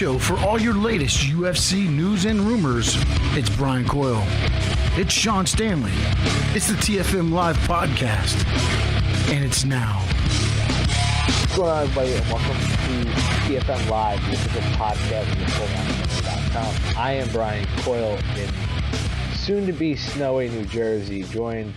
show for all your latest UFC news and rumors. It's Brian Coyle. It's Sean Stanley. It's the TFM Live podcast. And it's now. What's going on, everybody, and welcome to TFM Live, the official podcast of bantamweight.com. I am Brian Coyle in soon-to-be snowy New Jersey, joined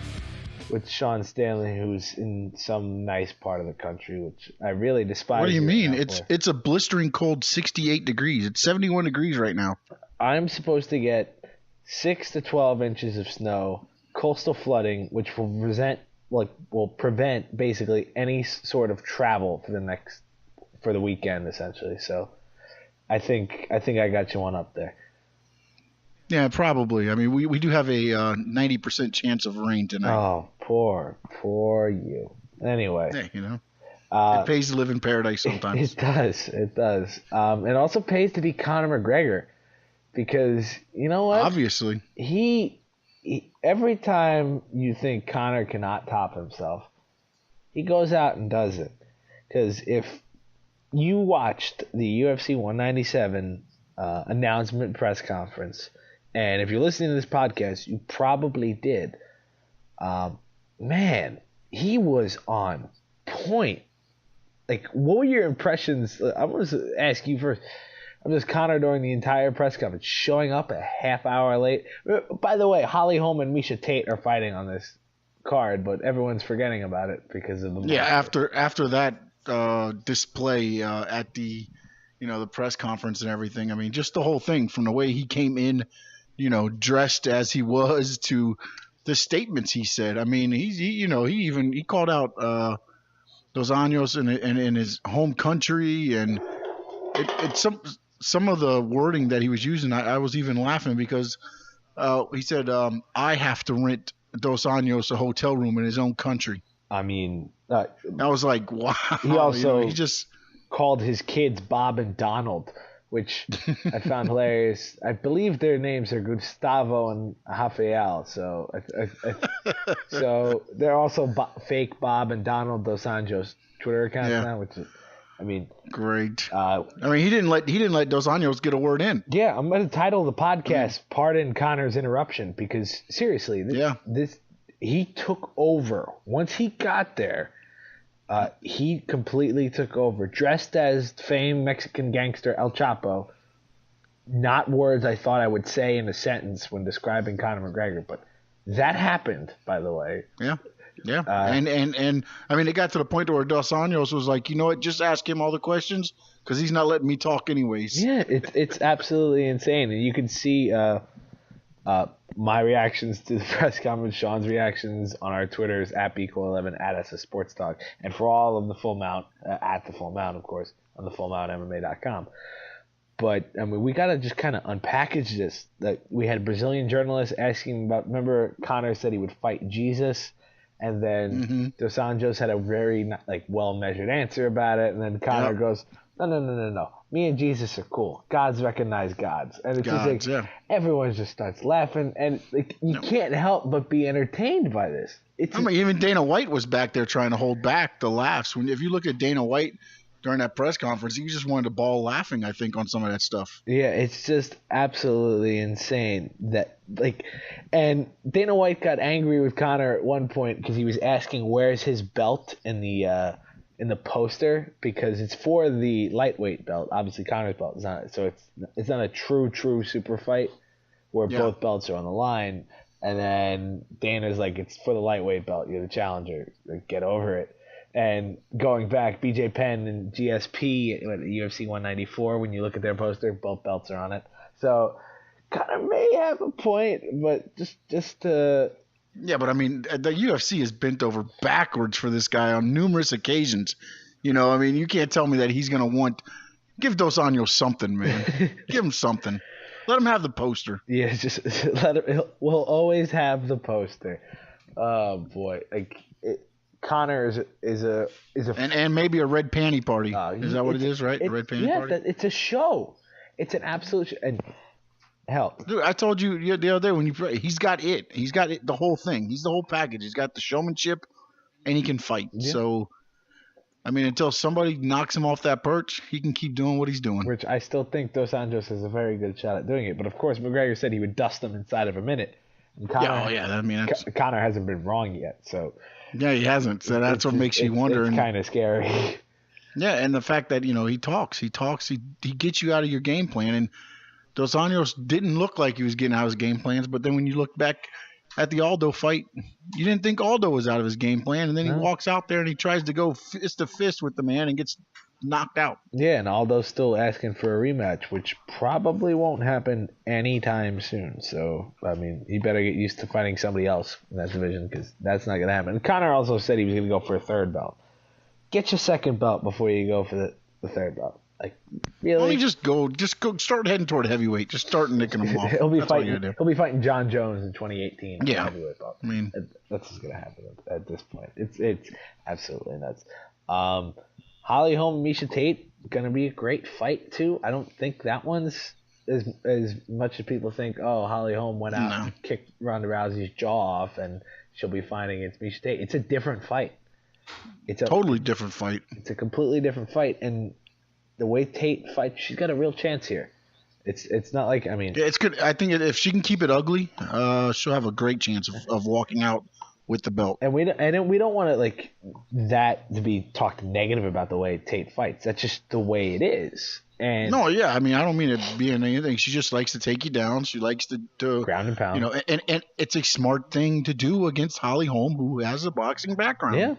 with Sean Stanley, who's in some nice part of the country, which I really despise. What do you mean? It's a blistering cold 68 degrees. It's 71 degrees right now. I'm supposed to get 6 to 12 inches of snow, coastal flooding, which will prevent basically any sort of travel for the weekend, essentially. So I think I got you one up there. Yeah, probably. I mean, we do have a 90% chance of rain tonight. Oh, poor you. Anyway. Hey, it pays to live in paradise sometimes. It does. It also pays to be Conor McGregor because, you know what? Obviously. He every time you think Conor cannot top himself, he goes out and does it. Because if you watched the UFC 197 announcement press conference, and if you're listening to this podcast, you probably did. Man, he was on point. Like, what were your impressions? I want to ask you first. Of this Conor during the entire press conference, showing up a half hour late. By the way, Holly Holm and Miesha Tate are fighting on this card, but everyone's forgetting about it because of the market. Yeah, after that display at the the press conference and everything. I mean, just the whole thing from the way he came in, dressed as he was to the statements he said. I mean, he called out Dos Anjos in his home country, and it's some of the wording that he was using. I was even laughing because he said, I have to rent Dos Anjos a hotel room in his own country. I mean, I was like, wow. He also called his kids Bob and Donald, which I found hilarious. I believe their names are Gustavo and Rafael. So so they're also fake Bob and Donald Dos Anjos Twitter accounts now, which is, I mean, great. He didn't let Dos Anjos get a word in. Yeah, I'm going to title the podcast "Pardon Conor's Interruption" because seriously, he took over once he got there. He completely took over, dressed as famed Mexican gangster El Chapo. Not words I thought I would say in a sentence when describing Conor McGregor, but that happened, by the way. Yeah. Yeah, and I mean, it got to the point where Dos Anjos was like, you know what, just ask him all the questions because he's not letting me talk anyways. Yeah, it's absolutely insane, and you can see my reactions to the press conference, Sean's reactions on our Twitters at BCool11 at SS Sports Talk, and for all of the Full Mount at the Full Mount, of course, on the FullMountMMA.com. But I mean, we gotta just kind of unpackage this. That we had Brazilian journalists asking about. Remember, Conor said he would fight Jesus. And then Dos Anjos had a very well-measured answer about it. And then Conor goes, no. Me and Jesus are cool. Gods recognize gods. And it's just everyone just starts laughing. And you can't help but be entertained by this. Even Dana White was back there trying to hold back the laughs. If you look at Dana White during that press conference, he just wanted to bawl laughing, I think, on some of that stuff. Yeah, it's just absolutely insane and Dana White got angry with Conor at one point because he was asking where's his belt in the poster because it's for the lightweight belt. Obviously, Conor's belt is not, so it's not a true super fight where both belts are on the line. And then Dana's like, it's for the lightweight belt. You're the challenger. Get over it. And going back, BJ Penn and GSP at UFC 194, when you look at their poster, both belts are on it. So Conor may have a point, but just to... Yeah, but I mean, the UFC is bent over backwards for this guy on numerous occasions. You can't tell me that he's going to want... Give Dos Anjos something, man. Give him something. Let him have the poster. Yeah, just let him... We'll always have the poster. Oh, boy. Conor is a and maybe a red panty party. Is that what it is, right? A red panty party? Yeah, it's a show. It's an absolute show. And hell, dude, I told you the other day he's got it. He's got it, the whole thing. He's the whole package. He's got the showmanship, and he can fight. Yeah. So I mean, until somebody knocks him off that perch, he can keep doing what he's doing. Which I still think Dos Anjos has a very good shot at doing it. But of course, McGregor said he would dust him inside of a minute. And Conor hasn't been wrong yet. So yeah, he hasn't. So that's what makes you wonder. It's kind of scary. Yeah, and the fact that he talks, he gets you out of your game plan. And Dos Anjos didn't look like he was getting out of his game plans, but then when you look back at the Aldo fight, you didn't think Aldo was out of his game plan, and then he walks out there and he tries to go fist to fist with the man and gets knocked out. Yeah, and Aldo's still asking for a rematch, which probably won't happen anytime soon. So, I mean, he better get used to fighting somebody else in that division because that's not going to happen. And Conor also said he was going to go for a third belt. Get your second belt before you go for the third belt. Like, really? Just go, start heading toward heavyweight. Just start nicking them off. He'll be fighting John Jones in 2018. Yeah, heavyweight belt. I mean, that's what's gonna happen at this point. It's absolutely nuts. Holly Holm, Miesha Tate, gonna be a great fight too. I don't think that one's as much as people think. Oh, Holly Holm went out and kicked Ronda Rousey's jaw off, and she'll be fighting against Miesha Tate. It's a different fight. It's a totally different fight. It's a completely different fight, and the way Tate fights, she's got a real chance here. It's not like, I mean... Yeah, it's good. I think if she can keep it ugly, she'll have a great chance of walking out with the belt. And we don't want to be talked negative about the way Tate fights. That's just the way it is. And no, yeah, I mean, I don't mean it being anything. She just likes to take you down. She likes to ground and pound. And it's a smart thing to do against Holly Holm, who has a boxing background. Yeah.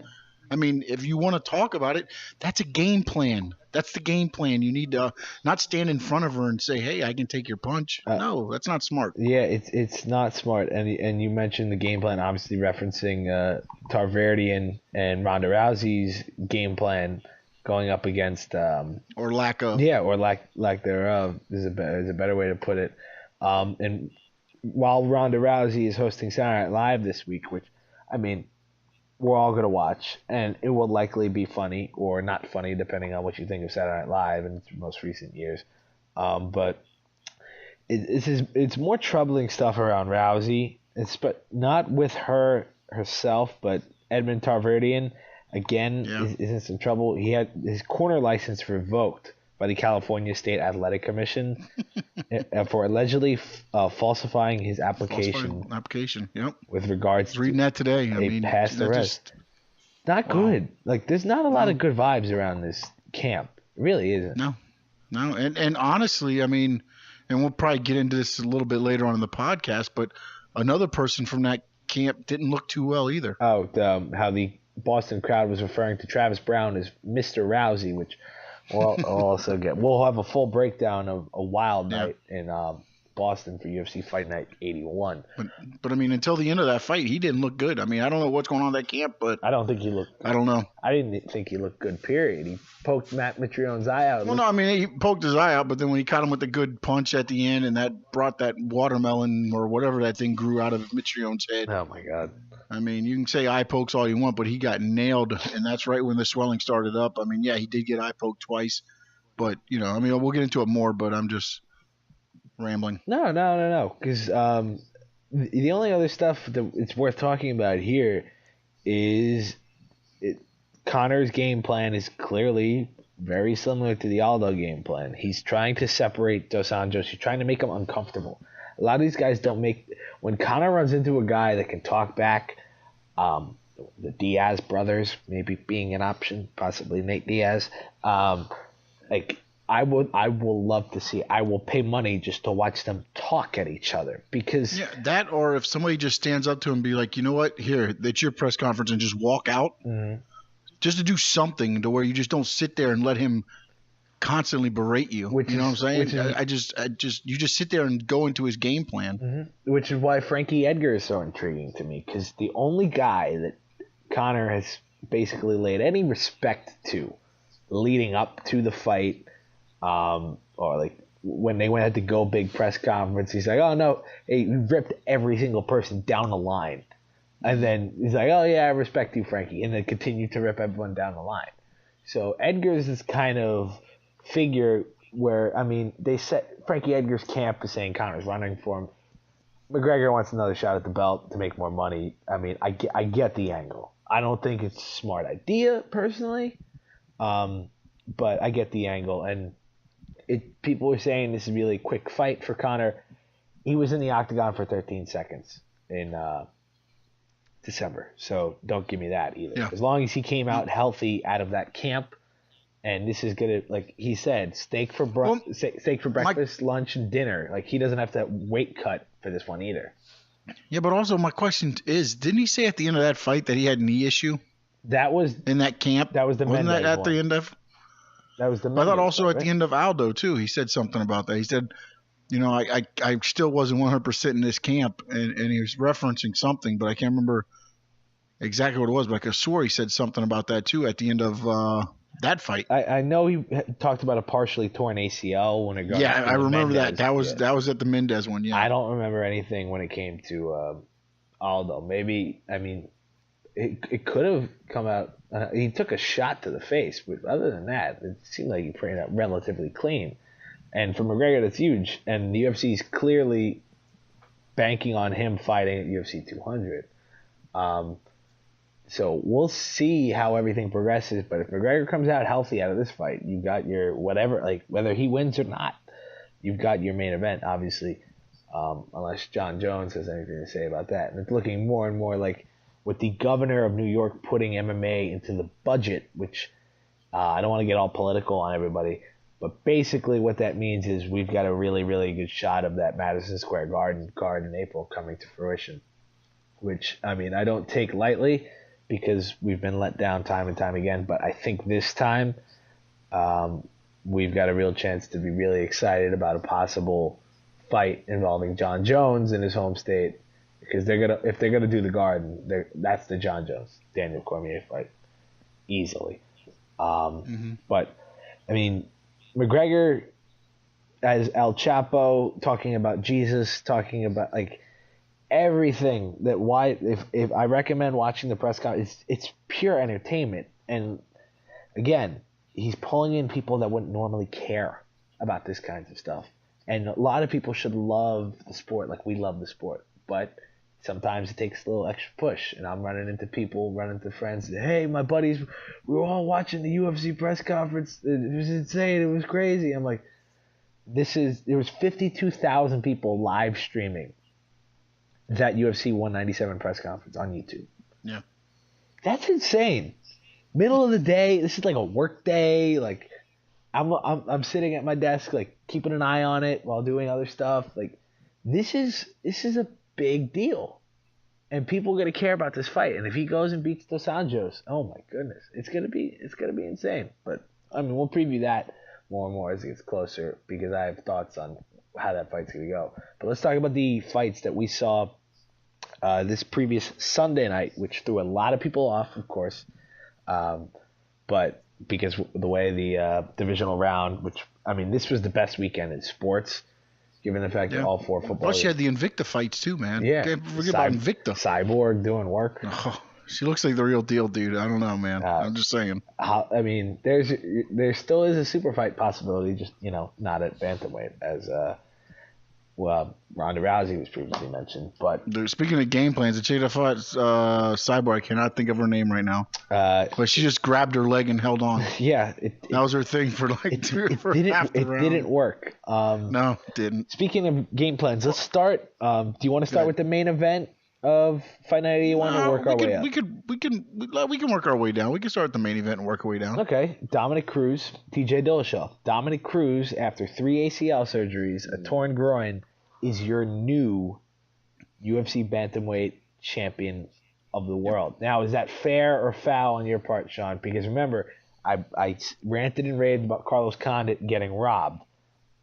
I mean, if you want to talk about it, that's a game plan. That's the game plan. You need to not stand in front of her and say, "Hey, I can take your punch." No, that's not smart. Yeah, it's not smart. And you mentioned the game plan, obviously referencing Tarverdian and Ronda Rousey's game plan going up against or lack of lack thereof is a better way to put it. And while Ronda Rousey is hosting Saturday Night Live this week, which I mean, we're all going to watch, and it will likely be funny or not funny, depending on what you think of Saturday Night Live in its most recent years. But it's more troubling stuff around Rousey. But not with her herself, but Edmund Tarverdian, again, is in some trouble. He had his corner license revoked by the California State Athletic Commission for allegedly falsifying his application. Yep. With regards to reading that today. Past arrest. Not good. Like, there's not a lot of good vibes around this camp. It really isn't. No. And honestly, I mean, and we'll probably get into this a little bit later on in the podcast, but another person from that camp didn't look too well either. Oh, how the Boston crowd was referring to Travis Brown as Mr. Rousey, which we'll also get. We'll have a full breakdown of a wild night in Boston for UFC Fight Night 81. But I mean, until the end of that fight, he didn't look good. I mean, I don't know what's going on in that camp, but I don't think he looked good. I don't know. I didn't think he looked good, period. He poked Matt Mitrione's eye out. Well, no, I mean, he poked his eye out, but then when he caught him with the good punch at the end, and that brought that watermelon or whatever that thing grew out of Mitrione's head. Oh, my God. I mean, you can say eye pokes all you want, but he got nailed, and that's right when the swelling started up. I mean, yeah, he did get eye poked twice, but, I mean, we'll get into it more, but I'm just rambling. No, because the only other stuff that it's worth talking about here is Conor's game plan is clearly very similar to the Aldo game plan. He's trying to separate Dos Anjos. He's trying to make him uncomfortable. A lot of these guys don't make... When Conor runs into a guy that can talk back, the Diaz brothers maybe being an option, possibly Nate Diaz, I will love to see. I will pay money just to watch them talk at each other because that, or if somebody just stands up to him and be like, you know what, here, that's your press conference, and just walk out, just to do something to where you just don't sit there and let him constantly berate you. You know what I'm saying? You just sit there and go into his game plan. Which is why Frankie Edgar is so intriguing to me, because the only guy that Conor has basically laid any respect to leading up to the fight, or like when they went at the Go Big press conference, he's like, oh no, he ripped every single person down the line. And then he's like, oh yeah, I respect you, Frankie. And then continued to rip everyone down the line. So Edgar's this kind of figure where, I mean, they set Frankie Edgar's camp is saying Conor's running for him. McGregor wants another shot at the belt to make more money. I mean, I get the angle. I don't think it's a smart idea, personally. But I get the angle, and people were saying this is really a quick fight for Conor. He was in the octagon for 13 seconds in December, so don't give me that either. Yeah. As long as he came out healthy out of that camp, and this is gonna, like he said, steak for breakfast, lunch, and dinner. Like, he doesn't have to weight cut for this one either. Yeah, but also my question is, didn't he say at the end of that fight that he had a knee issue? That was in that camp. That was the Wasn't Mendez that at one. the end of? That was the. I thought also one, at the end of Aldo too. He said something about that. He said, I still wasn't 100% in this camp, and he was referencing something, but I can't remember exactly what it was. But I could swear he said something about that too at the end of that fight. I know he talked about a partially torn ACL when it got. Yeah, I remember Mendez. that was at the Mendez one. Yeah, I don't remember anything when it came to Aldo. Maybe, I mean, it could have come out. He took a shot to the face, but other than that, it seemed like he played out relatively clean. And for McGregor, that's huge. And the UFC is clearly banking on him fighting at UFC 200. So we'll see how everything progresses. But if McGregor comes out healthy out of this fight, you got your whatever, like whether he wins or not, you've got your main event, obviously, unless John Jones has anything to say about that. And it's looking more and more like, with the governor of New York putting MMA into the budget, which I don't want to get all political on everybody, but basically what that means is we've got a really, really good shot of that Madison Square Garden card in April coming to fruition, which, I mean, I don't take lightly because we've been let down time and time again, but I think this time we've got a real chance to be really excited about a possible fight involving John Jones in his home state. Because if they're gonna do the Garden, that's the John Jones Daniel Cormier fight, easily. But I mean, McGregor as El Chapo, talking about Jesus, talking about like everything that if I recommend watching the press conference, it's pure entertainment. And again, he's pulling in people that wouldn't normally care about this kind of stuff. And a lot of people should love the sport like we love the sport, but sometimes it takes a little extra push, and I'm running into friends. Hey, my buddies, we were all watching the UFC press conference. It was insane. It was crazy. I'm like, there was 52,000 people live streaming that UFC 197 press conference on YouTube. Yeah. That's insane. Middle of the day, this is like a work day. Like, I'm sitting at my desk, like keeping an eye on it while doing other stuff. Like, this is a big deal, and people are gonna care about this fight. And if he goes and beats Dos Anjos, oh my goodness, it's gonna be insane. But I mean, we'll preview that more and more as it gets closer, because I have thoughts on how that fight's gonna go. But let's talk about the fights that we saw this previous Sunday night, which threw a lot of people off, of course. But because the way the divisional round, which, I mean, this was the best weekend in sports, given the fact that all four football. Plus, you had the Invicta fights too, man. Yeah. Can't forget about Invicta. Cyborg doing work. Oh, she looks like the real deal, dude. I don't know, man. I'm just saying. I mean, there still is a super fight possibility, just, not at bantamweight, as Ronda Rousey was previously mentioned. But speaking of game plans, the Cheetah fought Cyborg. I cannot think of her name right now. But she just grabbed her leg and held on. Yeah, that was her thing for half the round. It didn't work. No, it didn't. Speaking of game plans, let's start. Do you want to start with the main event of Fight Night 81 and work our way up? We can work our way down. We can start the main event and work our way down. Okay. Dominick Cruz, TJ Dillashaw. Dominick Cruz, after 3 ACL surgeries, a torn groin, is your new UFC bantamweight champion of the world. Now, is that fair or foul on your part, Sean? Because remember, I ranted and raved about Carlos Condit getting robbed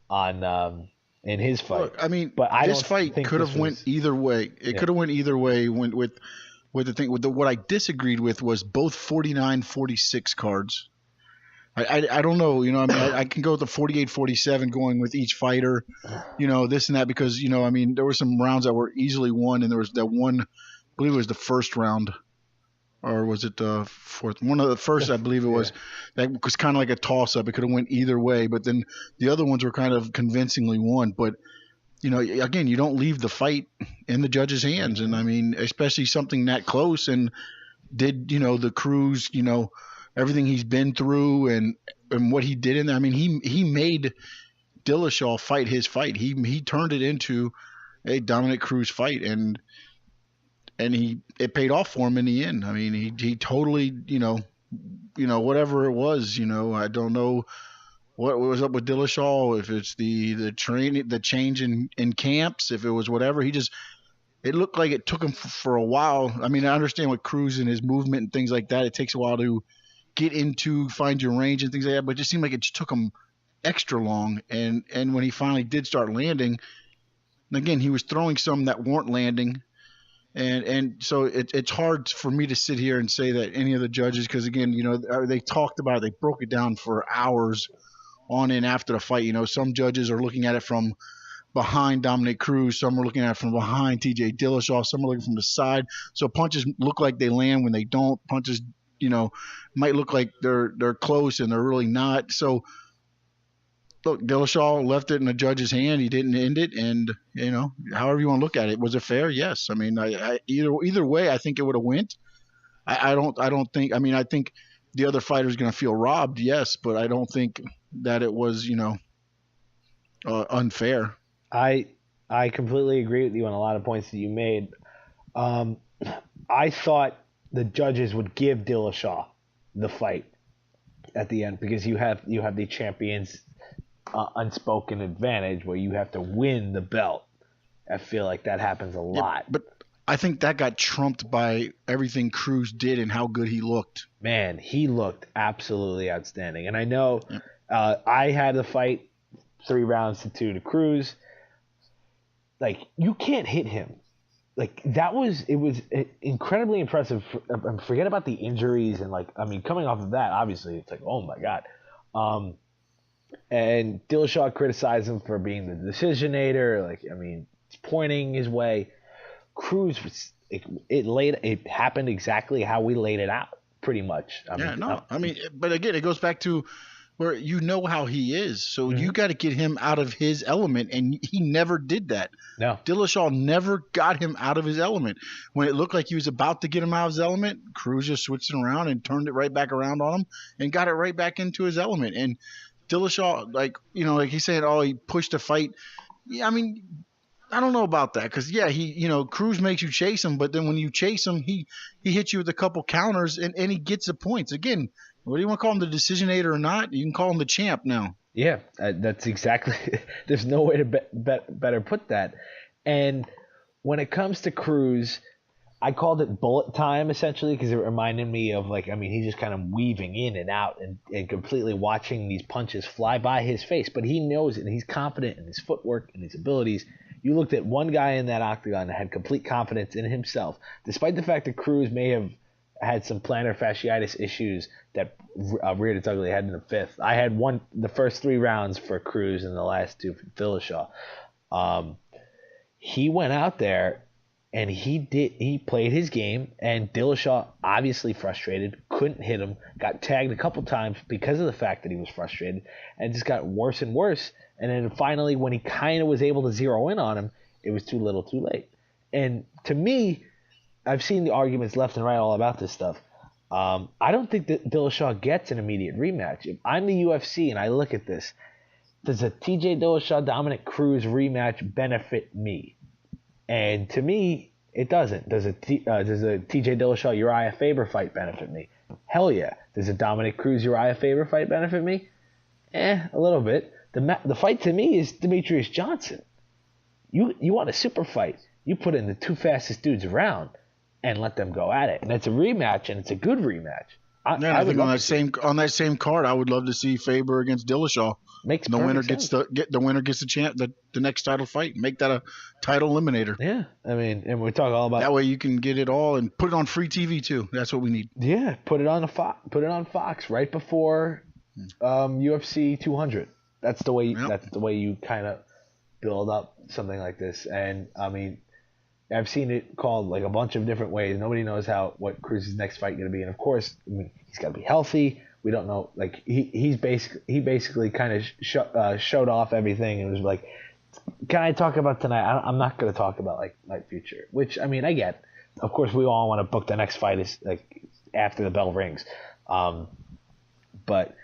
on in his fight. Look, I mean, but this fight could have went either way. It could have went either way. With the thing, what I disagreed with was both 49-46 cards. I don't know, I mean, I can go with the 48-47 going with each fighter, this and that, because, I mean, there were some rounds that were easily won, and there was that one, I believe it was the first round, or was it the fourth? One of the first, I believe it was, that was kind of like a toss-up. It could have went either way, but then the other ones were kind of convincingly won. But, again, you don't leave the fight in the judge's hands, and I mean, especially something that close, and did, the Cruz, everything he's been through and what he did in there. I mean, he made Dillashaw fight his fight. He turned it into a Dominick Cruz fight, and it paid off for him in the end. I mean, he totally, whatever it was, I don't know what was up with Dillashaw, if it's the training, the change in camps, if it was whatever. It looked like it took him for a while. I mean, I understand with Cruz and his movement and things like that, it takes a while to get into, find your range and things like that, but it just seemed like it just took him extra long. And when he finally did start landing, again, he was throwing some that weren't landing. And so it's hard for me to sit here and say that any of the judges, because again, they talked about it, they broke it down for hours on and after the fight. Some judges are looking at it from behind Dominick Cruz, some are looking at it from behind TJ Dillashaw, some are looking from the side. So punches look like they land when they don't. Punches, might look like they're close and they're really not. So look, Dillashaw left it in the judge's hand. He didn't end it, and however you want to look at it, was it fair? Yes. I mean, either way, I think it would have went. I don't think. I mean, I think the other fighter is going to feel robbed. Yes, but I don't think that it was unfair. I completely agree with you on a lot of points that you made. I thought the judges would give Dillashaw the fight at the end because you have the champion's unspoken advantage where you have to win the belt. I feel like that happens a lot. But I think that got trumped by everything Cruz did and how good he looked. Man, he looked absolutely outstanding. And I know I had the fight 3-2 to Cruz. Like, you can't hit him. Like, it was incredibly impressive. Forget about the injuries and, coming off of that, obviously, it's like, oh, my God. And Dillashaw criticized him for being the decisionator. Pointing his way. Cruz, it happened exactly how we laid it out, pretty much. But again, it goes back to where how he is. So you got to get him out of his element, and he never did that. No. Dillashaw never got him out of his element. When it looked like he was about to get him out of his element, Cruz just switched it around and turned it right back around on him and got it right back into his element. And Dillashaw, like he's saying, he pushed a fight. Yeah, I mean, I don't know about that because, Cruz makes you chase him, but then when you chase him, he hits you with a couple counters and he gets the points. Again, what do you want to call him, the decisionator or not? You can call him the champ now. Yeah, that's exactly – there's no way to better put that. And when it comes to Cruz, I called it bullet time essentially because it reminded me of he's just kind of weaving in and out and completely watching these punches fly by his face. But he knows it and he's confident in his footwork and his abilities. You looked at one guy in that octagon that had complete confidence in himself, despite the fact that Cruz may have had some plantar fasciitis issues that reared its ugly head in the fifth. I had the first 3 rounds for Cruz and the last 2 for Dillashaw. He went out there and he played his game, and Dillashaw, obviously frustrated, couldn't hit him, got tagged a couple times because of the fact that he was frustrated, and just got worse and worse. And then finally, when he kind of was able to zero in on him, it was too little too late. And to me, I've seen the arguments left and right all about this stuff. I don't think that Dillashaw gets an immediate rematch. If I'm the UFC and I look at this, does a TJ Dillashaw Dominick Cruz rematch benefit me? And to me, it doesn't. Does a TJ Dillashaw Uriah Faber fight benefit me? Hell yeah. Does a Dominick Cruz Uriah Faber fight benefit me? A little bit. The fight to me is Demetrius Johnson. You want a super fight? You put in the 2 fastest dudes around and let them go at it, and it's a rematch, and it's a good rematch. I think on that same card, I would love to see Faber against Dillashaw. Makes the winner sense. the winner gets the next title fight. Make that a title eliminator. Yeah, I mean, and we talk all about that way. You can get it all and put it on free TV too. That's what we need. Yeah, put it on Fox right before UFC 200. That's the way. Yep. That's the way you kind of build up something like this. And I mean, I've seen it called like a bunch of different ways. Nobody knows what Cruz's next fight going to be. And of course, I mean, he's got to be healthy. We don't know. Like he basically kind of showed off everything and was like, "Can I talk about tonight? I'm not going to talk about like my future." Which I mean, I get. Of course, we all want to book the next fight is like after the bell rings. But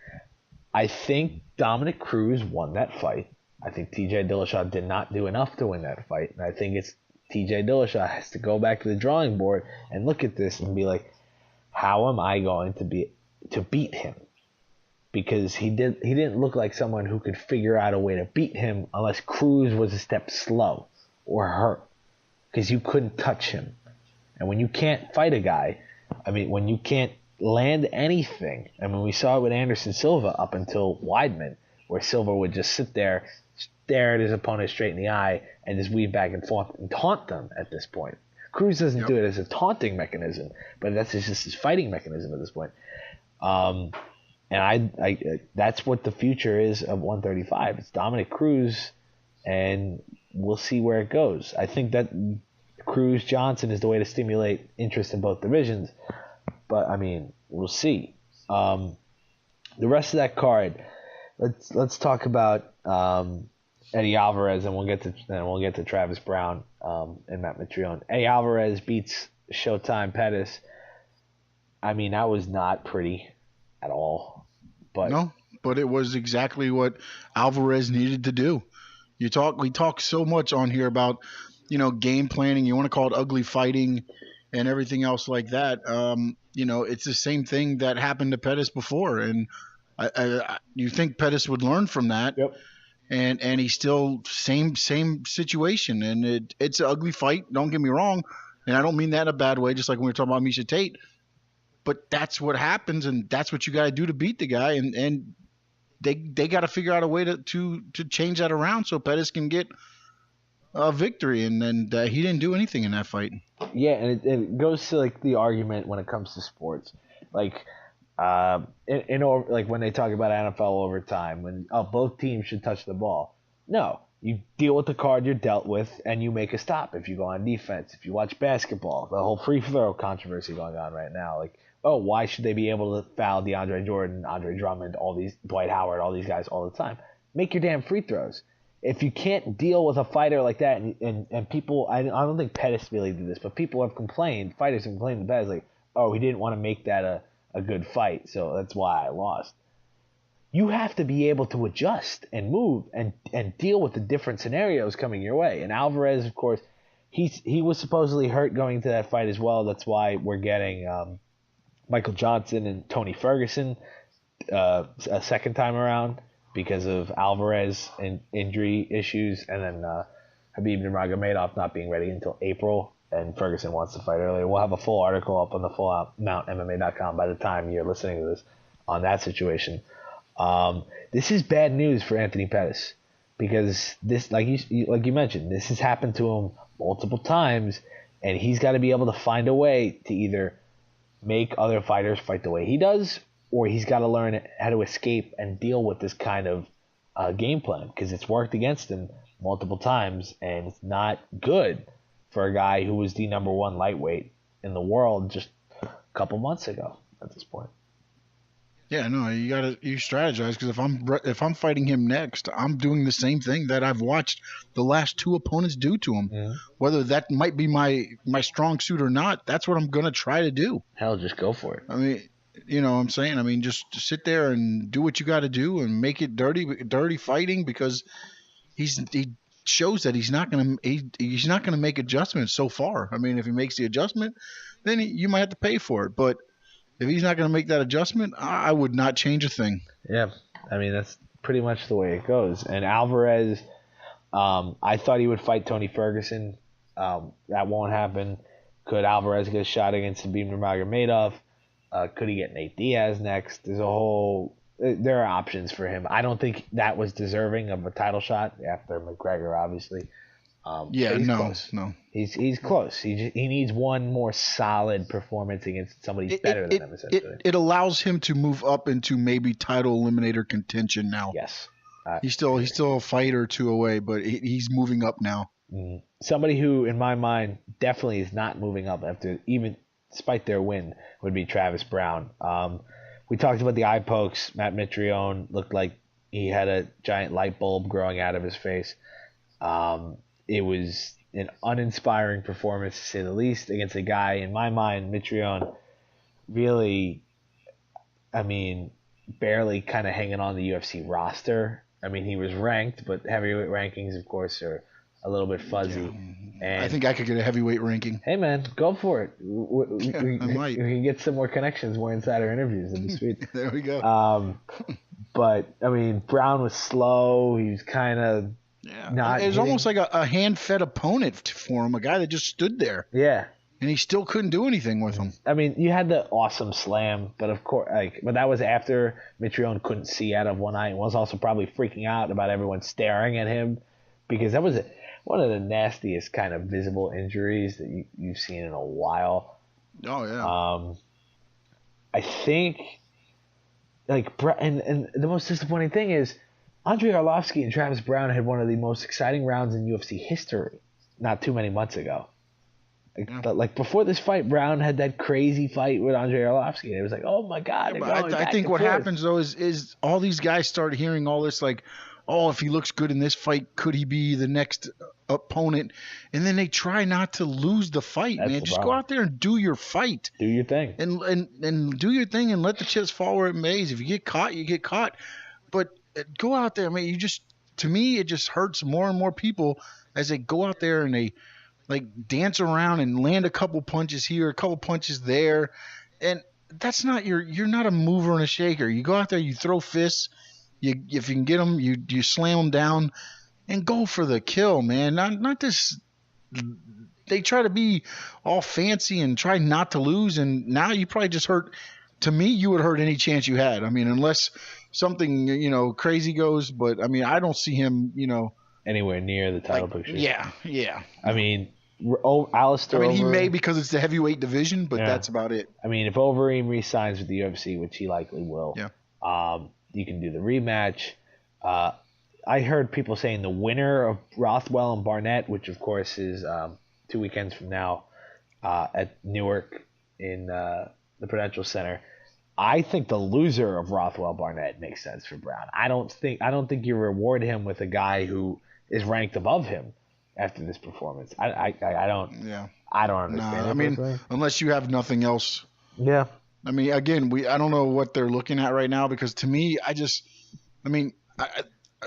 I think Dominick Cruz won that fight. I think TJ Dillashaw did not do enough to win that fight. And I think it's TJ Dillashaw has to go back to the drawing board and look at this and be like, how am I going to beat him? Because he didn't look like someone who could figure out a way to beat him unless Cruz was a step slow or hurt. Because you couldn't touch him. And when you can't fight a guy, when you can't land anything, we saw it with Anderson Silva up until Weidman, where Silva would just sit there, stare at his opponent straight in the eye, and just weave back and forth and taunt them at this point. Cruz doesn't do it as a taunting mechanism, but that's just his fighting mechanism at this point. And I that's what the future is of 135. It's Dominick Cruz, and we'll see where it goes. I think that Cruz Johnson is the way to stimulate interest in both divisions, but we'll see. The rest of that card, let's talk about Eddie Alvarez, and we'll get to Travis Brown and Matt Mitrione. Eddie Alvarez beats Showtime Pettis. That was not pretty at all. But it was exactly what Alvarez needed to do. We talk so much on here about, game planning. You want to call it ugly fighting and everything else like that. It's the same thing that happened to Pettis before. And you think Pettis would learn from that. Yep. And he's still same situation. And it's an ugly fight. Don't get me wrong. And I don't mean that in a bad way, just like when we were talking about Miesha Tate. But that's what happens, and that's what you got to do to beat the guy. And they got to figure out a way to change that around so Pettis can get a victory. And he didn't do anything in that fight. Yeah, and it goes to like the argument when it comes to sports, like like when they talk about NFL overtime, when both teams should touch the ball. No, you deal with the card you're dealt with, and you make a stop if you go on defense. If you watch basketball, the whole free throw controversy going on right now, like, why should they be able to foul DeAndre Jordan, Andre Drummond, Dwight Howard, all these guys all the time? Make your damn free throws. If you can't deal with a fighter like that, and people, I don't think Pettis really did this, but people have complained, fighters have complained in the past, like, he didn't want to make that a good fight, so that's why I lost. You have to be able to adjust and move and deal with the different scenarios coming your way. And Alvarez, of course, he was supposedly hurt going into that fight as well. That's why we're getting Michael Johnson and Tony Ferguson a second time around because of Alvarez and injury issues, and then Khabib Nurmagomedov not being ready until April, and Ferguson wants to fight earlier. We'll have a full article up on the FullOutMMA.com by the time you're listening to this on that situation. This is bad news for Anthony Pettis because this, like you mentioned, this has happened to him multiple times, and he's got to be able to find a way to either make other fighters fight the way he does, or he's got to learn how to escape and deal with this kind of game plan, because it's worked against him multiple times, and it's not good for a guy who was the number one lightweight in the world just a couple months ago at this point. Yeah, no, you strategize, because if I'm fighting him next, I'm doing the same thing that I've watched the last two opponents do to him. Mm-hmm. Whether that might be my strong suit or not, that's what I'm gonna try to do. Hell, just go for it. You know what I'm saying? Just sit there and do what you got to do and make it dirty fighting, because he shows that he's not gonna make adjustments so far. If he makes the adjustment, then you might have to pay for it, but if he's not going to make that adjustment, I would not change a thing. Yeah, that's pretty much the way it goes. And Alvarez, I thought he would fight Tony Ferguson. That won't happen. Could Alvarez get a shot against Khabib Nurmagomedov? Could he get Nate Diaz next? There are options for him. I don't think that was deserving of a title shot after McGregor, obviously. No. He's close. He needs one more solid performance against somebody better than him. Essentially, it allows him to move up into maybe title eliminator contention now. Yes, he's still a fight or two away, but he's moving up now. Somebody who, in my mind, definitely is not moving up despite their win would be Travis Brown. We talked about the eye pokes. Matt Mitrione looked like he had a giant light bulb growing out of his face. It was an uninspiring performance, to say the least, against a guy, in my mind, Mitrione, really, barely kind of hanging on the UFC roster. I mean, he was ranked, but heavyweight rankings, of course, are a little bit fuzzy. Yeah. And I think I could get a heavyweight ranking. hey, man, go for it. I might. We can get some more connections, more insider interviews. That'd be sweet. There we go. But, I mean, Brown was slow. He was kind of not. It was almost like a hand-fed opponent for him, a guy that just stood there. Yeah. And he still couldn't do anything with him. I mean, you had the awesome slam, but of course, but that was after Mitrione couldn't see out of one eye and was also probably freaking out about everyone staring at him, because that was one of the nastiest kind of visible injuries that you've seen in a while. Oh yeah. I think, and the most disappointing thing is, Andrei Arlovski and Travis Brown had one of the most exciting rounds in UFC history not too many months ago. Like before this fight, Brown had that crazy fight with Andrei Arlovski, and it was like, oh my god! I think what happens though is all these guys start hearing all this like, oh, if he looks good in this fight, could he be the next opponent? And then they try not to lose the fight, man. Just go out there and do your fight. Do your thing. And do your thing and let the chips fall where it may. If you get caught, you get caught. But go out there. I mean, to me, it just hurts more and more people as they go out there and they like dance around and land a couple punches here, a couple punches there. And that's not you're not a mover and a shaker. You go out there, you throw fists. If you can get them, you slam them down and go for the kill, man. Not this. They try to be all fancy and try not to lose, and now you probably just hurt. To me, you would hurt any chance you had. I mean, unless something crazy goes, but I mean, I don't see him anywhere near the title picture. Yeah. I mean, Alistair. I mean, he may because it's the heavyweight division, but that's about it. I mean, if Overeem re-signs with the UFC, which he likely will, you can do the rematch. I heard people saying the winner of Rothwell and Barnett, which of course is 2 weekends from now at Newark in the Prudential Center. I think the loser of Rothwell Barnett makes sense for Brown. I don't think you reward him with a guy who is ranked above him after this performance. I don't. Yeah. I don't understand. I mean, unless you have nothing else. Yeah. I mean, again, I don't know what they're looking at right now, because to me,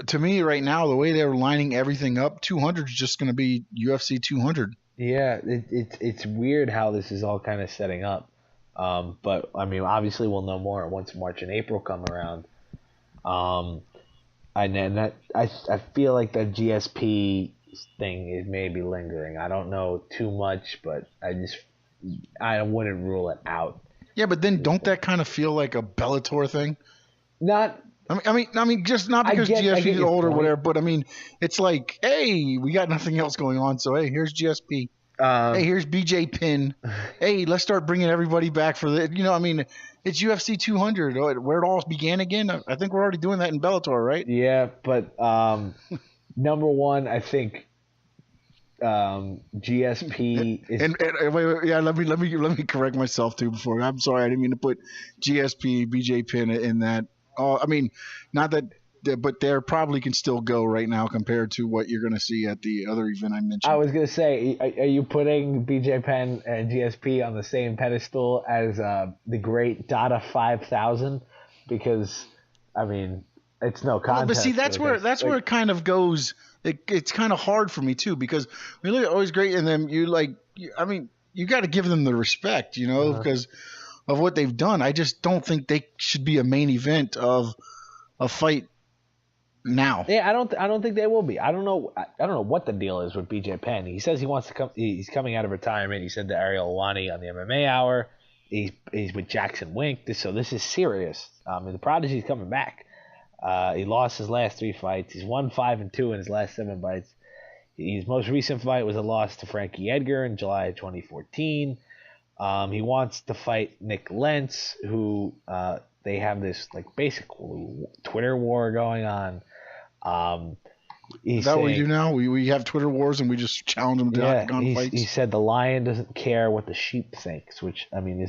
to me right now, the way they're lining everything up, 200 is just going to be UFC 200. Yeah, it's weird how this is all kind of setting up. But I mean, obviously we'll know more once March and April come around. And I feel like the GSP thing is maybe lingering. I don't know too much, but I wouldn't rule it out. Yeah, but then don't that kind of feel like a Bellator thing? Not. I mean, just not because GSP is old or whatever, but I mean, it's like, hey, we got nothing else going on, so hey, here's GSP. Hey, here's BJ Penn. Hey, let's start bringing everybody back for the. I mean, it's UFC 200, where it all began again. I think we're already doing that in Bellator, right? Yeah, but number one, I think GSP is. And wait, yeah, let me correct myself too. Before I'm sorry, I didn't mean to put GSP, BJ Penn in that. I mean, not that. But they probably can still go right now compared to what you're going to see at the other event I mentioned. I was going to say, are you putting BJ Penn and GSP on the same pedestal as the great Dada 5000? Because, I mean, it's no contest. But see, that's where it kind of goes. It's kind of hard for me too, because we look at always great, and then you got to give them the respect, because of what they've done. I just don't think they should be a main event of a fight. Now, yeah, I don't think they will be. I don't know what the deal is with BJ Penn. He says he wants to come. He's coming out of retirement. He said to Ariel Helwani on the MMA Hour. He's with Jackson Wink. So this is serious. The Prodigy's coming back. He lost his last 3 fights. He's won 5-2 in his last 7 fights. His most recent fight was a loss to Frankie Edgar in July of 2014. He wants to fight Nick Lentz, who they have this basically Twitter war going on. Is that what we do now? We have Twitter wars and we just challenge them to octagon fights? He said the lion doesn't care what the sheep thinks, which, I mean,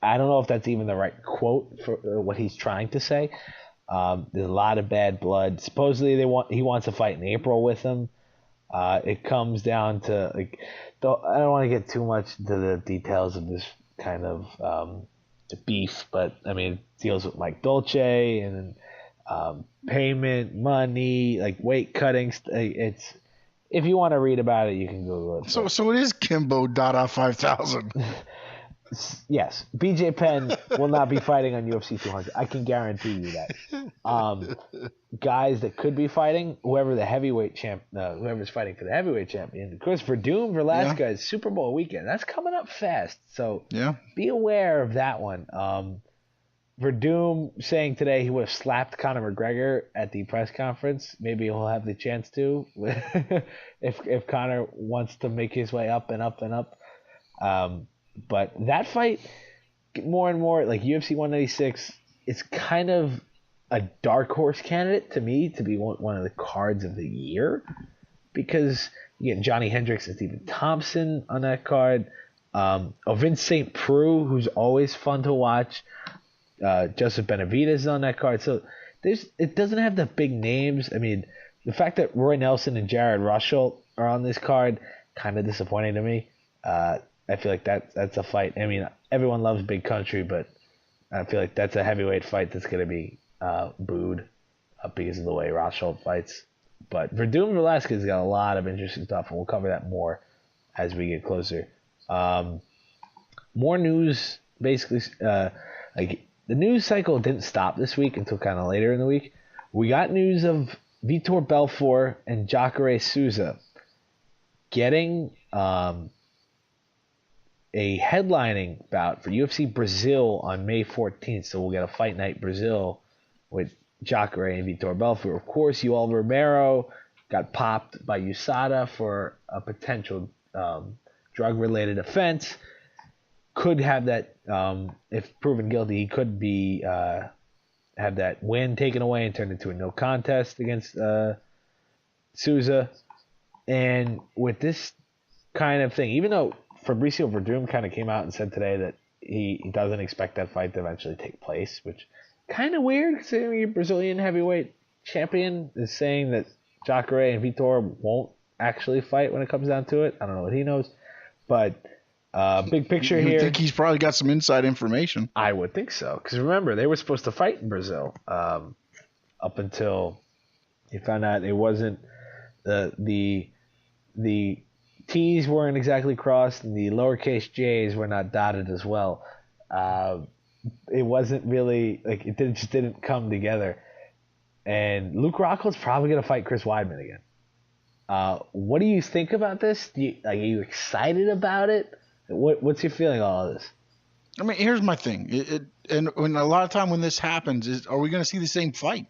I don't know if that's even the right quote for what he's trying to say. There's a lot of bad blood. Supposedly he wants to fight in April with him. It comes down to I don't want to get too much into the details of this kind of beef, but I mean, it deals with Mike Dolce and payment, money, like weight cutting. It's if you want to read about it, you can Google it. So it is Kimbo Dada 5000. Yes, BJ Penn will not be fighting on UFC 200. I can guarantee you that. Guys that could be fighting, whoever's fighting for the heavyweight champion. Of course, Verdum Velasquez, Super Bowl weekend. That's coming up fast. So be aware of that one. Verdum saying today he would have slapped Conor McGregor at the press conference. Maybe he'll have the chance to if Conor wants to make his way up and up and up. But that fight, more and more, like UFC 196, is kind of a dark horse candidate to me to be one of the cards of the year, because you get Johnny Hendricks and Stephen Thompson on that card. Vince St. Preux, who's always fun to watch. Joseph Benavidez on that card. So it doesn't have the big names. I mean, the fact that Roy Nelson and Jared Russell are on this card, kind of disappointing to me. I feel like that's a fight. I mean, everyone loves Big Country, but I feel like that's a heavyweight fight that's going to be booed because of the way Russell fights. But Verdum Velasquez got a lot of interesting stuff, and we'll cover that more as we get closer. More news, basically, like the news cycle didn't stop this week until kind of later in the week. We got news of Vitor Belfort and Jacare Souza getting a headlining bout for UFC Brazil on May 14th. So we'll get a Fight Night Brazil with Jacare and Vitor Belfort. Of course, Yoel Romero got popped by USADA for a potential drug-related offense. Could have that, if proven guilty, he could be have that win taken away and turned into a no contest against Souza. And with this kind of thing, even though Fabricio Verdum kind of came out and said today that he doesn't expect that fight to eventually take place, which kind of weird considering your Brazilian heavyweight champion is saying that Jacare and Vitor won't actually fight when it comes down to it. I don't know what he knows, but big picture here. I think he's probably got some inside information. I would think so, because remember they were supposed to fight in Brazil up until he found out it wasn't the T's weren't exactly crossed and the lowercase J's were not dotted as well. It wasn't really like just didn't come together. And Luke Rockhold's probably going to fight Chris Weidman again. What do you think about this? Are you excited about it? What's your feeling on all this? I mean, here's my thing. And when a lot of time when this happens, are we going to see the same fight?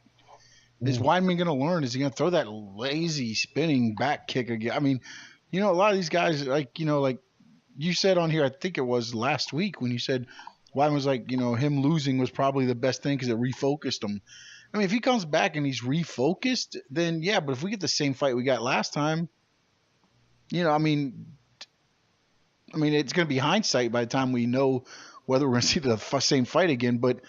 Is Weidman going to learn? Is he going to throw that lazy spinning back kick again? I mean, a lot of these guys, like you said on here, I think it was last week when you said Weidman was like, him losing was probably the best thing because it refocused him. I mean, if he comes back and he's refocused, then yeah, but if we get the same fight we got last time, I mean, it's going to be hindsight by the time we know whether we're going to see the same fight again. But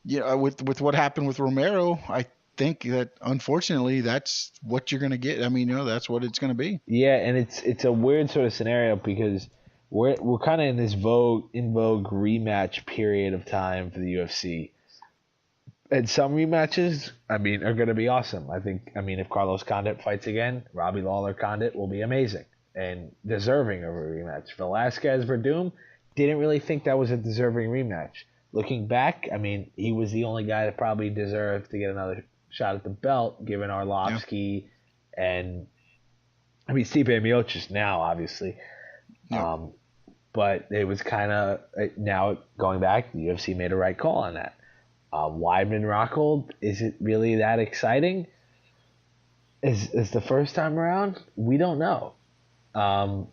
with what happened with Romero, I think that unfortunately that's what you're going to get. I mean, that's what it's going to be. Yeah, and it's a weird sort of scenario because we're kind of in this in vogue rematch period of time for the UFC. And some rematches, are going to be awesome. If Carlos Condit fights again, Robbie Lawler Condit will be amazing and deserving of a rematch. Velasquez Verdum, didn't really think that was a deserving rematch. Looking back, he was the only guy that probably deserved to get another shot at the belt, given Arlovsky and Stipe Miocic now, obviously. Yeah. But it was kind of now going back, the UFC made a right call on that. Weidman Rockhold, is it really that exciting? Is the first time around? We don't know. I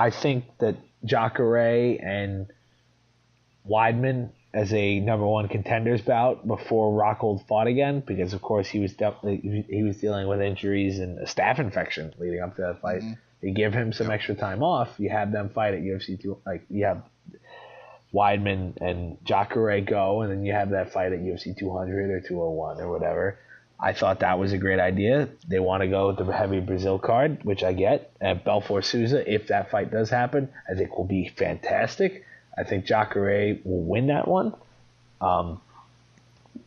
think that Jacare and Weidman as a number one contenders bout before Rockhold fought again, because of course he was dealing with injuries and a staph infection leading up to that fight. Mm-hmm. They give him some extra time off. You have them fight at UFC 2, you have Weidman and Jacare go, and then you have that fight at UFC 200 or 201 or whatever. I thought that was a great idea. They want to go with the heavy Brazil card, which I get. And Belfort Souza, if that fight does happen, I think will be fantastic. I think Jacare will win that one.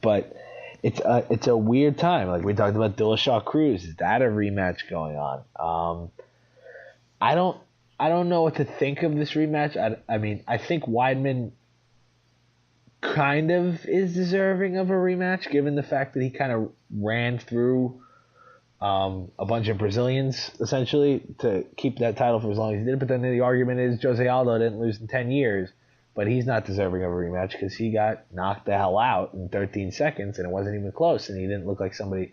But it's a weird time. Like we talked about Dillashaw Cruz. Is that a rematch going on? I don't know what to think of this rematch. I mean, I think Weidman kind of is deserving of a rematch, given the fact that he kind of ran through a bunch of Brazilians, essentially, to keep that title for as long as he did. But then the argument is Jose Aldo didn't lose in 10 years, but he's not deserving of a rematch because he got knocked the hell out in 13 seconds, and it wasn't even close, and he didn't look like somebody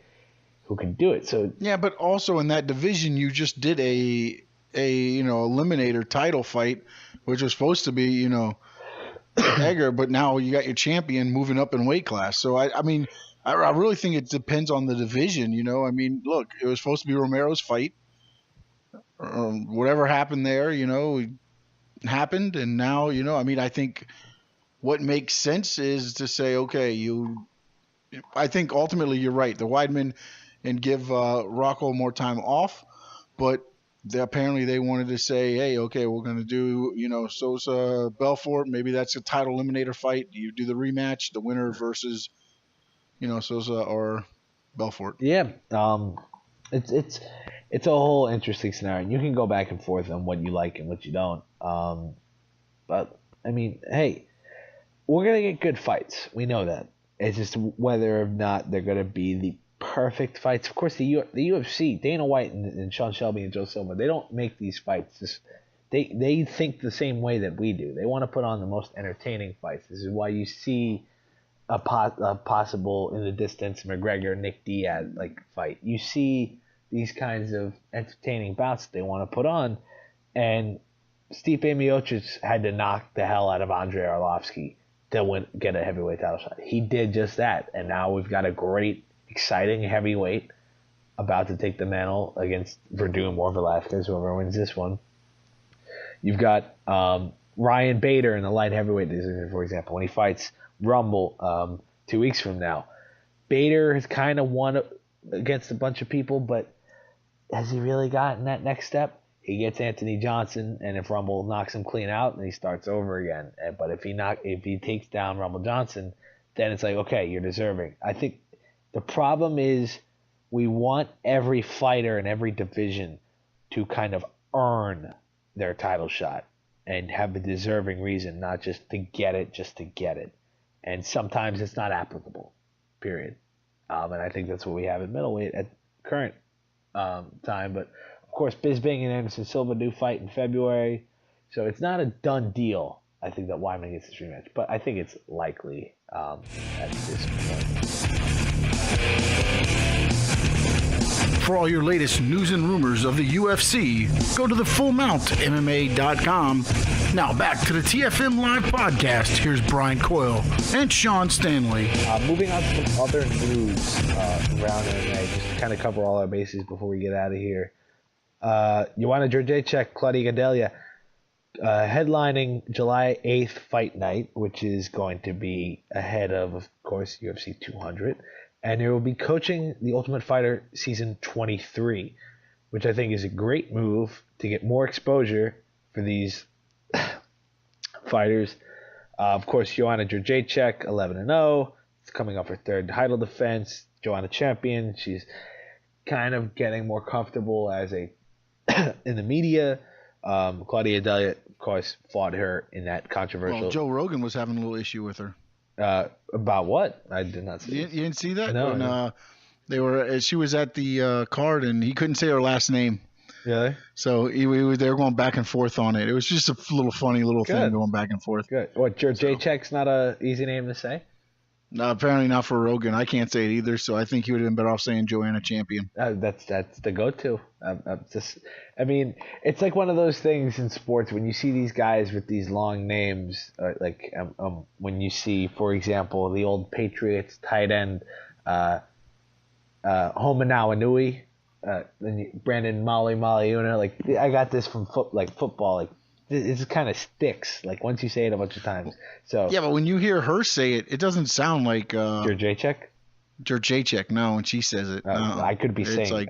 who could do it. So yeah, but also in that division, you just did a eliminator title fight, which was supposed to be, Edgar, but now you got your champion moving up in weight class. So I mean, I really think it depends on the division. I mean, look, it was supposed to be Romero's fight. Whatever happened there, happened, and now I mean, I think what makes sense is to say, okay, I think ultimately you're right, the Weidman, and give Rocco more time off, but apparently they wanted to say, hey, okay, we're going to do, Sosa Belfort. Maybe that's a title eliminator fight. You do the rematch, the winner versus, Sosa or Belfort. Yeah, it's a whole interesting scenario. You can go back and forth on what you like and what you don't. But I mean, hey, we're gonna get good fights. We know that. It's just whether or not they're gonna be the perfect fights. Of course, the UFC, Dana White and Sean Shelby and Joe Silva, they don't make these fights. They think the same way that we do. They want to put on the most entertaining fights. This is why you see a possible in the distance McGregor Nick Diaz fight. You see these kinds of entertaining bouts that they want to put on, and Stipe Miocic had to knock the hell out of Andrei Arlovski to get a heavyweight title shot. He did just that, and now we've got a great, exciting heavyweight about to take the mantle against Verdum or Velasquez, whoever wins this one. You've got Ryan Bader in the light heavyweight division, for example, when he fights Rumble 2 weeks from now. Bader has kind of won against a bunch of people, but has he really gotten that next step? He gets Anthony Johnson, and if Rumble knocks him clean out, then he starts over again. But if he takes down Rumble Johnson, then it's like, okay, you're deserving. I think the problem is we want every fighter in every division to kind of earn their title shot and have a deserving reason, not just to get it. And sometimes it's not applicable, period. And I think that's what we have at middleweight at current time. But, of course, Bisping and Anderson Silva do fight in February. So it's not a done deal, I think, that Weidman gets this rematch. But I think it's likely at this point. For all your latest news and rumors of the UFC, go to thefullmountmma.com. Now back to the TFM Live podcast. Here's Brian Coyle and Sean Stanley. Moving on to some other news around MMA, just to kind of cover all our bases before we get out of here. Joanna Jędrzejczyk, Claudia Gadelha, headlining July 8th Fight Night, which is going to be ahead of course, UFC 200. And they will be coaching The Ultimate Fighter Season 23, which I think is a great move to get more exposure for these fighters. Of course, Joanna Jędrzejczyk, 11-0. It's coming off her third title defense. Joanna champion. She's kind of getting more comfortable as in the media. Claudia Gadelha, of course, fought her in that controversial. Well, Joe Rogan was having a little issue with her. About what? I did not see. You didn't see that? No. She was at the card and he couldn't say her last name. Really? So they were going back and forth on it. It was just a little funny thing going back and forth. Good. What? Jędrzejczyk's not a easy name to say? No, apparently not for Rogan. I can't say it either, so I think he would have been better off saying Joanna Champion. That's the go-to. I mean, it's like one of those things in sports when you see these guys with these long names, when you see, for example, the old Patriots tight end Homanau Brandon Maliuna. Like I got this from football. Like it just kind of sticks. Like once you say it a bunch of times. So yeah, but when you hear her say it, it doesn't sound like Jędrzejczyk. Jacek, no, when she says it. No. I could be It's saying like,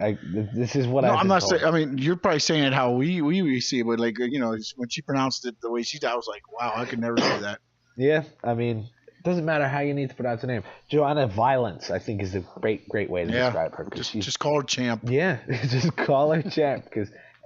this is what no, I've I'm been not told. saying. I mean, you're probably saying it how we see it, but like when she pronounced it the way she did, I was like, wow, I could never say that. Yeah, I mean, it doesn't matter how you need to pronounce her name. Joanna Violence, I think, is a great way to describe her. Just call her champ. Yeah, just call her champ,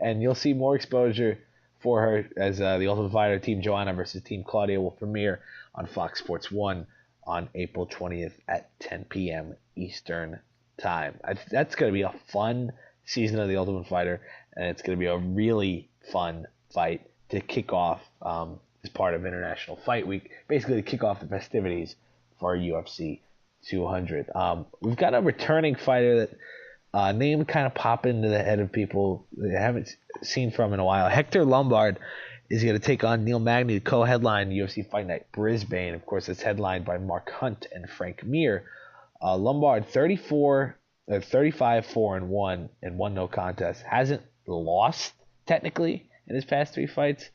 and you'll see more exposure for her as the Ultimate Fighter Team Joanna versus Team Claudia will premiere on Fox Sports 1 on April 20th at 10 p.m. Eastern Time. That's going to be a fun season of the Ultimate Fighter, and it's going to be a really fun fight to kick off as part of International Fight Week, basically to kick off the festivities for UFC 200. We've got a returning fighter that name kind of pop into the head of people that haven't seen from in a while. Hector Lombard is going to take on Neil Magny to co-headline UFC Fight Night Brisbane. Of course, it's headlined by Mark Hunt and Frank Mir. Lombard 35-4-1 and won no contest. Hasn't lost technically in his past 3 fights.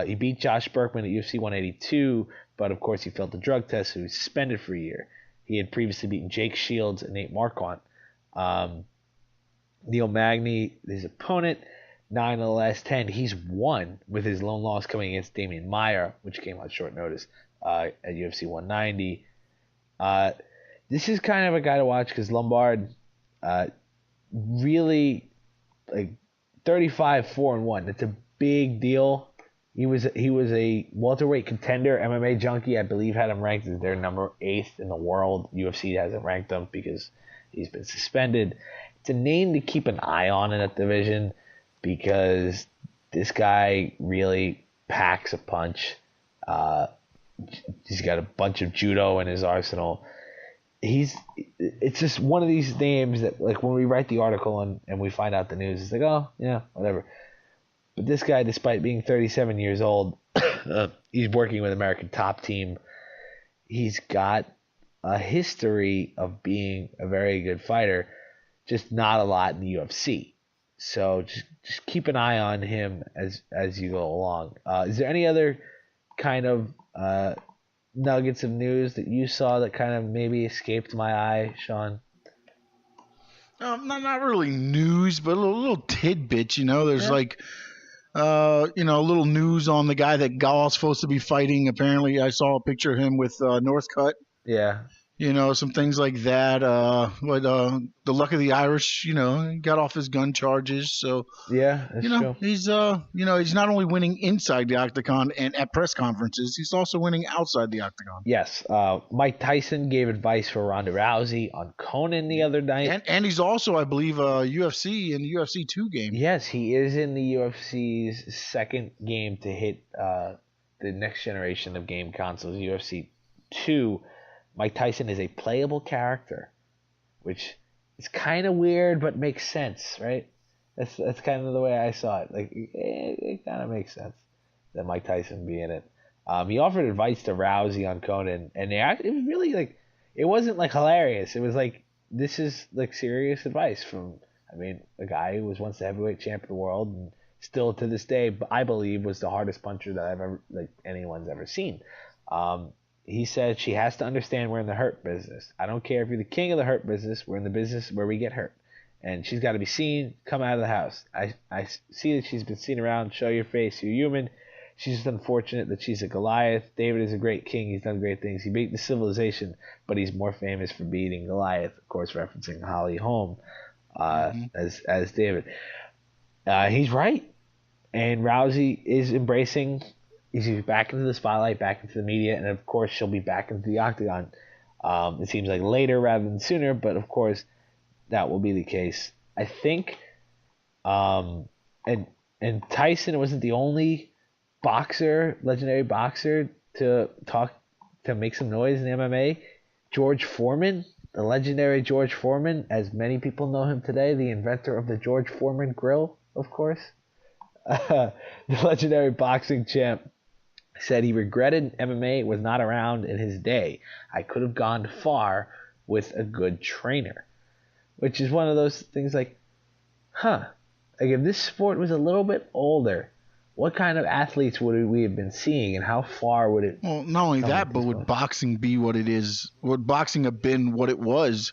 He beat Josh Berkman at UFC 182, but of course he failed the drug test, so he was suspended for a year. He had previously beaten Jake Shields and Nate Marquardt. Neil Magny, his opponent, 9 of the last 10. He's won with his lone loss coming against Damian Maia, which came on short notice at UFC 190. This is kind of a guy to watch because Lombard really, like, 35-4-1. It's a big deal. He was a welterweight contender. MMA Junkie, I believe, had him ranked as their number 8th in the world. UFC hasn't ranked him because he's been suspended. It's a name to keep an eye on in that division because this guy really packs a punch. He's got a bunch of judo in his arsenal. It's just one of these names that, like, when we write the article and we find out the news, it's like, oh, yeah, whatever. But this guy, despite being 37 years old, he's working with American Top Team. He's got a history of being a very good fighter, just not a lot in the UFC. So just keep an eye on him as you go along. Is there any other kind of nuggets of news that you saw that kind of maybe escaped my eye, Sean? Not really news, but a little tidbits. There's a little news on the guy that Gall's supposed to be fighting. Apparently, I saw a picture of him with Northcutt. Yeah. Some things like that. But the luck of the Irish, got off his gun charges. So yeah, that's true. He's he's not only winning inside the octagon and at press conferences, he's also winning outside the octagon. Yes. Mike Tyson gave advice for Ronda Rousey on Conan the other night, and he's also, I believe, UFC in the UFC 2 game. Yes, he is in the UFC's second game to hit the next generation of game consoles, UFC 2. Mike Tyson is a playable character, which is kind of weird but makes sense, right? That's kind of the way I saw it. Like, it kind of makes sense that Mike Tyson be in it. He offered advice to Rousey on Conan, and it was really, like, it wasn't, like, hilarious. It was like, this is, like, serious advice from, a guy who was once the heavyweight champ of the world and still to this day, I believe, was the hardest puncher that anyone's ever seen. He said she has to understand we're in the hurt business. I don't care if you're the king of the hurt business. We're in the business where we get hurt. And she's got to be seen, come out of the house. I see that she's been seen around. Show your face. You're human. She's just unfortunate that she's a Goliath. David is a great king. He's done great things. He beat the civilization, but he's more famous for beating Goliath, of course, referencing Holly Holm as David. He's right. And Rousey is embracing. She's back into the spotlight, back into the media, and of course she'll be back into the octagon. It seems like later rather than sooner, but of course that will be the case. I think, and Tyson wasn't the only legendary boxer to make some noise in MMA. George Foreman, the legendary George Foreman, as many people know him today, the inventor of the George Foreman grill, of course. The legendary boxing champ said he regretted MMA was not around in his day. I could have gone far with a good trainer. Which is one of those things like, if this sport was a little bit older, what kind of athletes would we have been seeing, and how far would it? Well, not only that, but would boxing be what it is? Would boxing have been what it was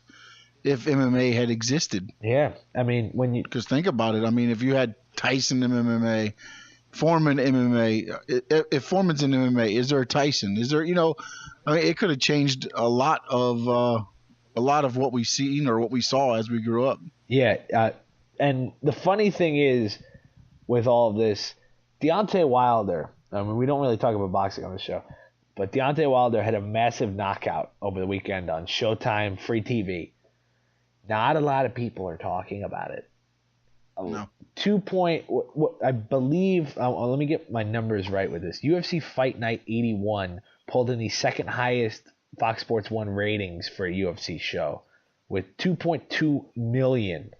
if MMA had existed? Yeah, I mean, because think about it. I mean, if you had Tyson in MMA, Foreman MMA, if Foreman's in MMA, is there a Tyson? Is there, I mean, it could have changed a lot of what we've seen or what we saw as we grew up. Yeah, and the funny thing is, with all of this, Deontay Wilder, I mean, we don't really talk about boxing on the show, but Deontay Wilder had a massive knockout over the weekend on Showtime, free TV. Not a lot of people are talking about it. No. I believe, let me get my numbers right with this. UFC Fight Night 81 pulled in the second highest Fox Sports 1 ratings for a UFC show, with 2.2 million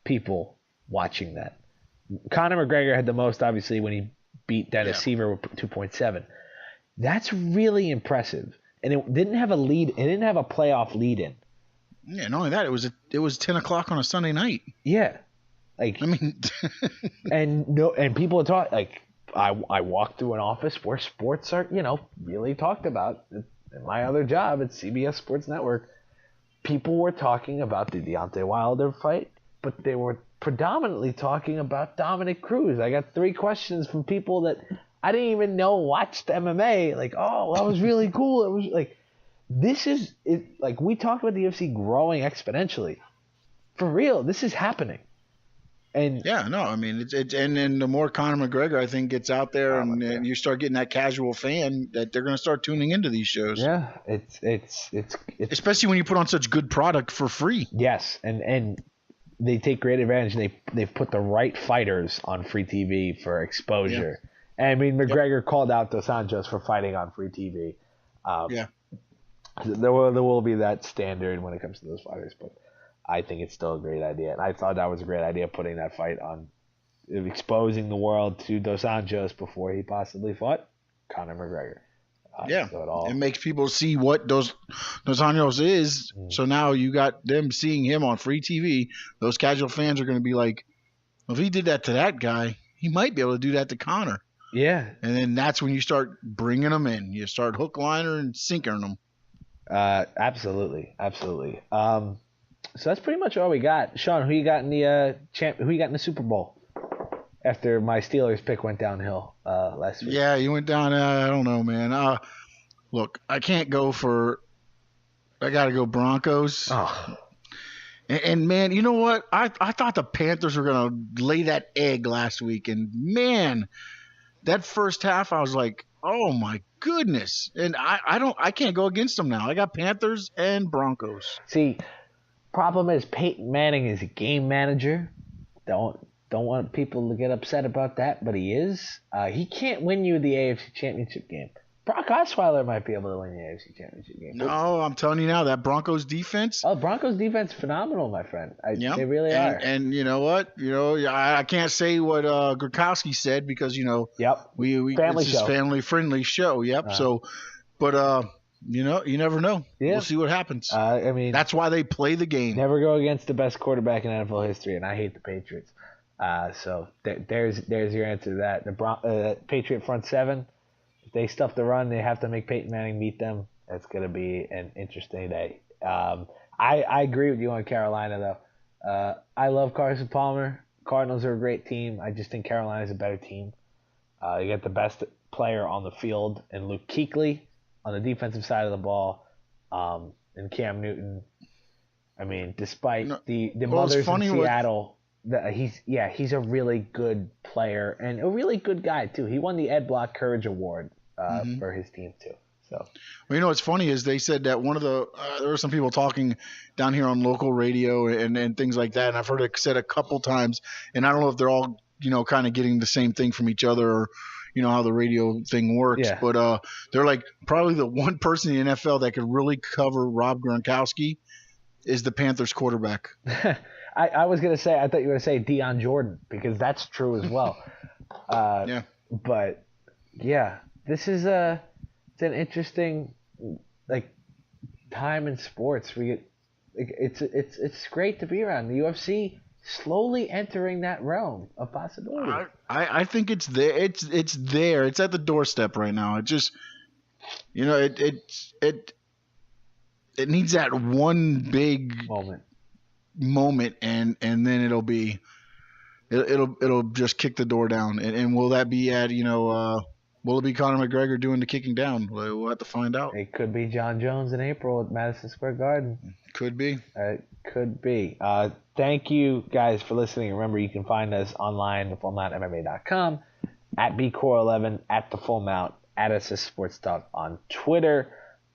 people watching that. Conor McGregor had the most, obviously, when he beat Dennis Seaver with 2.7. That's really impressive. And it didn't have a playoff lead in. Yeah, not only that, it was 10 o'clock on a Sunday night. Yeah. Like, I mean, and people are talking, like, I walked through an office where sports are, really talked about. In my other job at CBS Sports Network, people were talking about the Deontay Wilder fight, but they were predominantly talking about Dominick Cruz. I got 3 questions from people that I didn't even know watched MMA. Like, oh, that was really cool. It was like, this is it. Like, we talked about the UFC growing exponentially. For real, this is happening. And yeah, no, I mean, it's and the more Conor McGregor, I think, gets out there, and you start getting that casual fan, that they're going to start tuning into these shows. Yeah, it's especially when you put on such good product for free. Yes, and they take great advantage. They've put the right fighters on free TV for exposure. Yeah. And I mean, McGregor called out Dos Anjos for fighting on free TV. There will be that standard when it comes to those fighters, but I think it's still a great idea. And I thought that was a great idea, putting that fight on, exposing the world to Dos Anjos before he possibly fought Conor McGregor. So it makes people see what Dos Anjos is. So now you got them seeing him on free TV. Those casual fans are going to be like, well, if he did that to that guy, he might be able to do that to Conor. Yeah. And then that's when you start bringing them in. You start hook, liner, and sinking them. Absolutely. So that's pretty much all we got. Sean, who you got in the Super Bowl after my Steelers pick went downhill last week? Yeah, you went down. I don't know, man. Look, I can't go for. I got to go Broncos. Oh. And man, you know what? I thought the Panthers were gonna lay that egg last week, and man, that first half I was like, oh my goodness. And I can't go against them now. I got Panthers and Broncos. See. Problem is, Peyton Manning is a game manager. Don't want people to get upset about that, but he is. He can't win you the AFC Championship game. Brock Osweiler might be able to win the AFC Championship game. No, I'm telling you now, that Broncos defense. Oh, Broncos defense, phenomenal, my friend. They really are. And you know what? I can't say what Gronkowski said because we family it's show. His family friendly show. Yep. So, but you never know. Yeah. We'll see what happens. I mean, that's why they play the game. Never go against the best quarterback in NFL history, and I hate the Patriots. So there's your answer to that. The Patriot front seven, if they stuff the run, they have to make Peyton Manning meet them. It's going to be an interesting day. I agree with you on Carolina, though. I love Carson Palmer. Cardinals are a great team. I just think Carolina's a better team. You get the best player on the field in Luke Kuechly on the defensive side of the ball, and Cam Newton. I mean, despite the mothers in Seattle, he's a really good player and a really good guy too. He won the Ed Block Courage Award for his team too. So, well, what's funny is they said that one of the there were some people talking down here on local radio and things like that, and I've heard it said a couple times, and I don't know if they're all kind of getting the same thing from each other or. How the radio thing works, but they're like probably the one person in the NFL that could really cover Rob Gronkowski is the Panthers quarterback. I was gonna say, I thought you were gonna say Deion Jordan because that's true as well. But yeah, this is it's an interesting time in sports. It's great to be around. The UFC slowly entering that realm of possibility. I think it's there. It's there. It's at the doorstep right now. It just, it needs that one big moment, and then it'll just kick the door down. And will that be at will it be Conor McGregor doing the kicking down? We'll have to find out. It could be John Jones in April at Madison Square Garden. Could be. It could be. Thank you guys for listening. Remember, you can find us online at thefullmountmma.com, at bcore11, at the Full Mount, at SS Sports Talk on Twitter.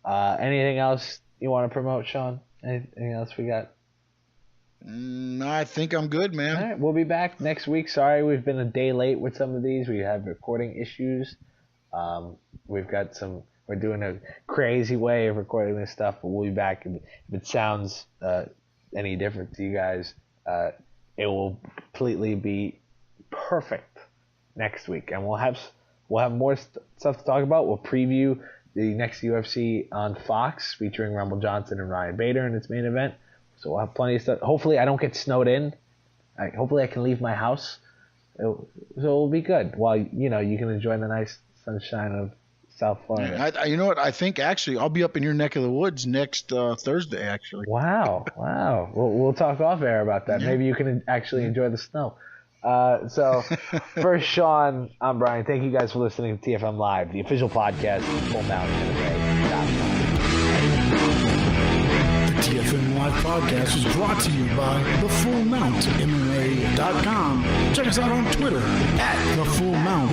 Anything else you want to promote, Sean? Anything else we got? I think I'm good, man. All right, we'll be back next week. Sorry, we've been a day late with some of these. We have recording issues. We're doing a crazy way of recording this stuff, but we'll be back. If it sounds any different to you guys, it will completely be perfect next week, and we'll have more stuff to talk about. We'll preview the next UFC on Fox featuring Rumble Johnson and Ryan Bader in its main event. So we'll have plenty of stuff. Hopefully, I don't get snowed in. Hopefully, I can leave my house. So it'll be good. While you can enjoy the nice sunshine of South Florida. You know what? I think actually I'll be up in your neck of the woods next Thursday. Actually. Wow. We'll talk off air about that. Yeah. Maybe you can actually enjoy the snow. So for Sean, I'm Brian. Thank you guys for listening to TFM Live, the official podcast of fullmountmma.com. The TFM Live podcast is brought to you by thefullmountmma.com. Check us out on Twitter at the Full Mount.